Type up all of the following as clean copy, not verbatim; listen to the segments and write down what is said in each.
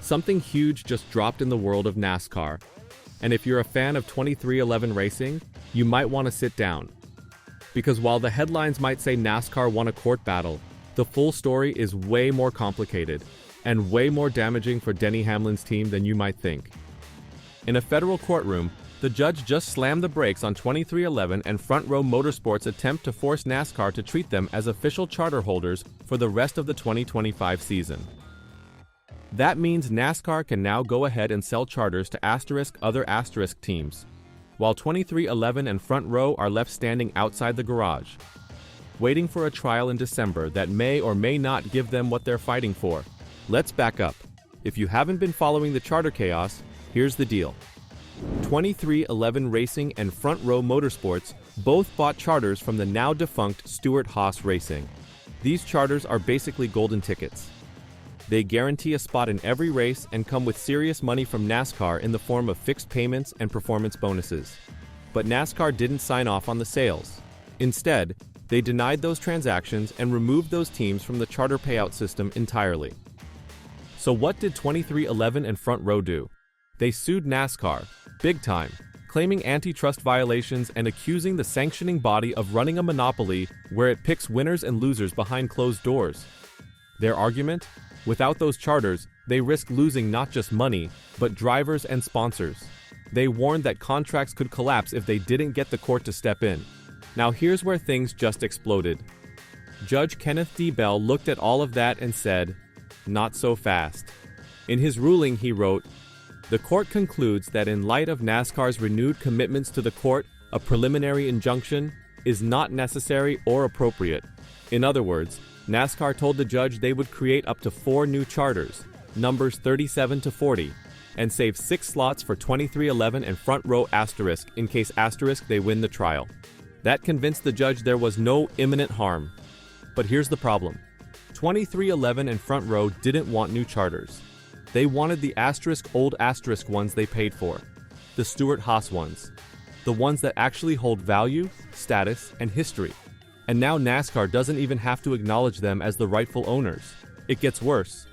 Something huge just dropped in the world of NASCAR. And if you're a fan of 2311 racing, you might want to sit down. Because while the headlines might say NASCAR won a court battle, the full story is way more complicated and way more damaging for Denny Hamlin's team than you might think. In a federal courtroom, the judge just slammed the brakes on 2311 and Front Row Motorsports' attempt to force NASCAR to treat them as official charter holders for the rest of the 2025 season. That means NASCAR can now go ahead and sell charters to other teams, while 2311 and Front Row are left standing outside the garage, waiting for a trial in December that may or may not give them what they're fighting for. Let's back up. If you haven't been following the charter chaos, here's the deal. 2311 Racing and Front Row Motorsports both bought charters from the now defunct Stewart-Haas Racing. These charters are basically golden tickets. They guarantee a spot in every race and come with serious money from NASCAR in the form of fixed payments and performance bonuses. But NASCAR didn't sign off on the sales. Instead, they denied those transactions and removed those teams from the charter payout system entirely. So what did 2311 and Front Row do? They sued NASCAR, big time, claiming antitrust violations and accusing the sanctioning body of running a monopoly where it picks winners and losers behind closed doors. Their argument? Without those charters, they risk losing not just money, but drivers and sponsors. They warned that contracts could collapse if they didn't get the court to step in. Now here's where things just exploded. Judge Kenneth D. Bell looked at all of that and said, "Not so fast." In his ruling, he wrote, "The court concludes that in light of NASCAR's renewed commitments to the court, a preliminary injunction is not necessary or appropriate." In other words, NASCAR told the judge they would create up to 4 new charters, numbers 37 to 40, and save 6 slots for 2311 and Front Row * in case * they win the trial. That convinced the judge there was no imminent harm. But here's the problem. 2311 and Front Row didn't want new charters. They wanted the old * ones they paid for, the Stewart-Haas ones, the ones that actually hold value, status, and history. And now NASCAR doesn't even have to acknowledge them as the rightful owners. It gets worse.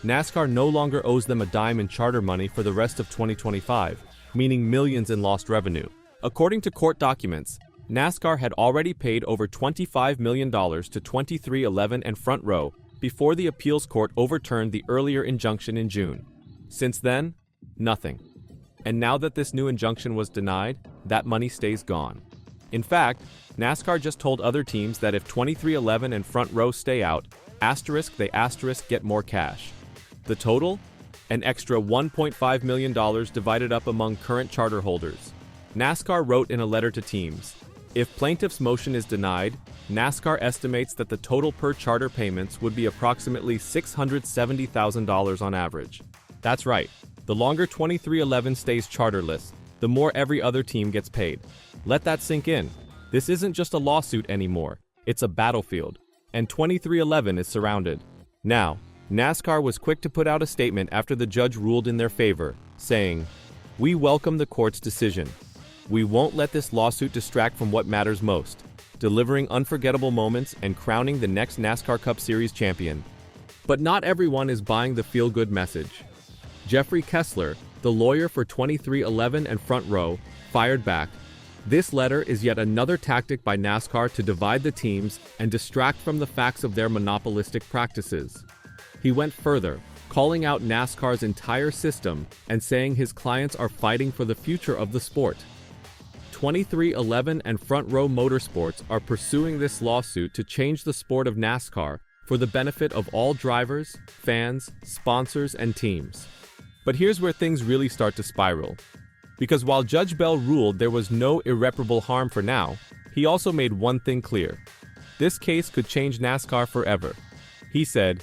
NASCAR no longer owes them a dime in charter money for the rest of 2025, meaning millions in lost revenue. According to court documents, NASCAR had already paid over $25 million to 2311 and Front Row before the appeals court overturned the earlier injunction in June. Since then, nothing. And now that this new injunction was denied, that money stays gone. In fact, NASCAR just told other teams that if 2311 and Front Row stay out, they get more cash. The total? An extra $1.5 million divided up among current charter holders. NASCAR wrote in a letter to teams, if plaintiff's motion is denied, NASCAR estimates that the total per charter payments would be approximately $670,000 on average. That's right, the longer 2311 stays charterless, the more every other team gets paid. Let that sink in. This isn't just a lawsuit anymore, it's a battlefield, and 2311 is surrounded. Now, NASCAR was quick to put out a statement after the judge ruled in their favor, saying, "We welcome the court's decision. We won't let this lawsuit distract from what matters most, delivering unforgettable moments and crowning the next NASCAR Cup Series champion." But not everyone is buying the feel-good message. Jeffrey Kessler, the lawyer for 2311 and Front Row, fired back. This letter is yet another tactic by NASCAR to divide the teams and distract from the facts of their monopolistic practices. He went further, calling out NASCAR's entire system and saying his clients are fighting for the future of the sport. 2311 and Front Row Motorsports are pursuing this lawsuit to change the sport of NASCAR for the benefit of all drivers, fans, sponsors, and teams. But here's where things really start to spiral. Because while Judge Bell ruled there was no irreparable harm for now, he also made one thing clear. This case could change NASCAR forever. He said,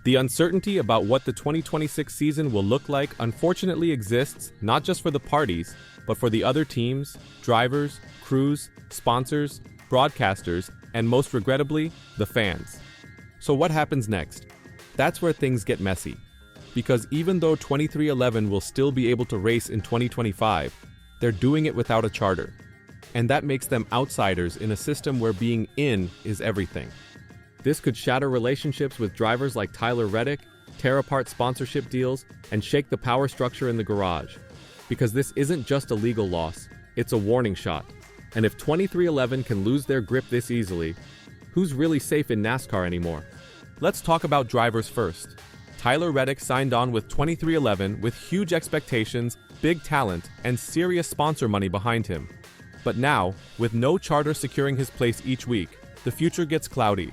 "The uncertainty about what the 2026 season will look like unfortunately exists not just for the parties, but for the other teams, drivers, crews, sponsors, broadcasters, and most regrettably, the fans." So what happens next? That's where things get messy. Because even though 2311 will still be able to race in 2025, they're doing it without a charter. And that makes them outsiders in a system where being in is everything. This could shatter relationships with drivers like Tyler Reddick, tear apart sponsorship deals, and shake the power structure in the garage. Because this isn't just a legal loss, it's a warning shot. And if 2311 can lose their grip this easily, who's really safe in NASCAR anymore? Let's talk about drivers first. Tyler Reddick signed on with 2311 with huge expectations, big talent, and serious sponsor money behind him. But now, with no charter securing his place each week, the future gets cloudy.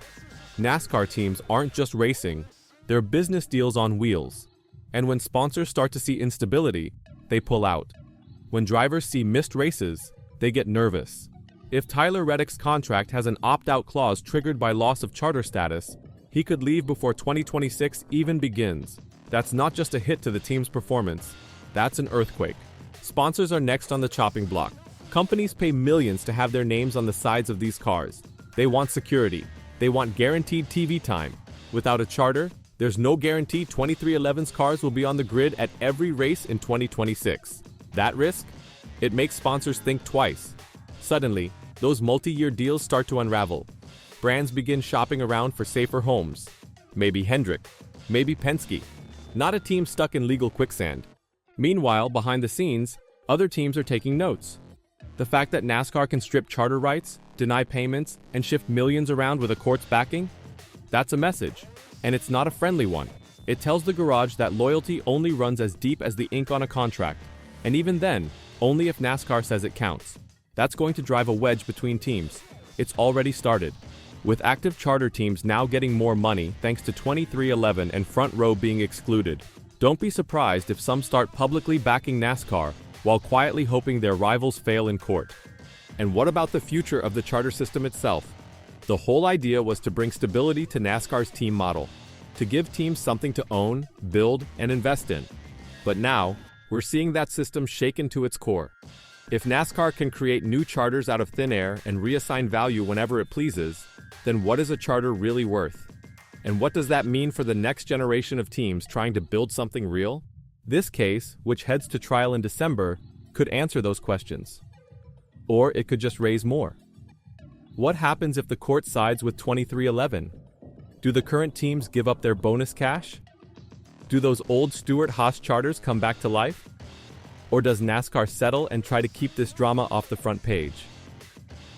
NASCAR teams aren't just racing, they're business deals on wheels. And when sponsors start to see instability, they pull out. When drivers see missed races, they get nervous. If Tyler Reddick's contract has an opt-out clause triggered by loss of charter status, he could leave before 2026 even begins. That's not just a hit to the team's performance, that's an earthquake. Sponsors are next on the chopping block. Companies pay millions to have their names on the sides of these cars. They want security. They want guaranteed TV time. Without a charter, there's no guarantee 2311's cars will be on the grid at every race in 2026. That risk? It makes sponsors think twice. Suddenly, those multi-year deals start to unravel. Brands begin shopping around for safer homes. Maybe Hendrick, maybe Penske. Not a team stuck in legal quicksand. Meanwhile, behind the scenes, other teams are taking notes. The fact that NASCAR can strip charter rights, deny payments, and shift millions around with a court's backing? That's a message. And it's not a friendly one. It tells the garage that loyalty only runs as deep as the ink on a contract. And even then, only if NASCAR says it counts. That's going to drive a wedge between teams. It's already started. With active charter teams now getting more money thanks to 2311 and Front Row being excluded, don't be surprised if some start publicly backing NASCAR while quietly hoping their rivals fail in court. And what about the future of the charter system itself? The whole idea was to bring stability to NASCAR's team model, to give teams something to own, build, and invest in. But now, we're seeing that system shaken to its core. If NASCAR can create new charters out of thin air and reassign value whenever it pleases, then what is a charter really worth? And what does that mean for the next generation of teams trying to build something real? This case, which heads to trial in December, could answer those questions. Or it could just raise more. What happens if the court sides with 2311? Do the current teams give up their bonus cash? Do those old Stewart-Haas charters come back to life? Or does NASCAR settle and try to keep this drama off the front page?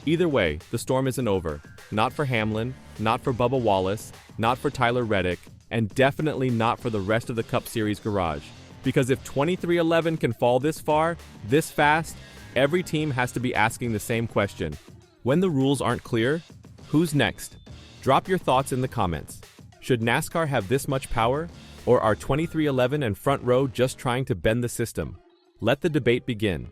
Either way, the storm isn't over. Not for Hamlin, not for Bubba Wallace, not for Tyler Reddick, and definitely not for the rest of the Cup Series garage. Because if 2311 can fall this far, this fast, every team has to be asking the same question. When the rules aren't clear, who's next? Drop your thoughts in the comments. Should NASCAR have this much power? Or are 2311 and Front Row just trying to bend the system? Let the debate begin.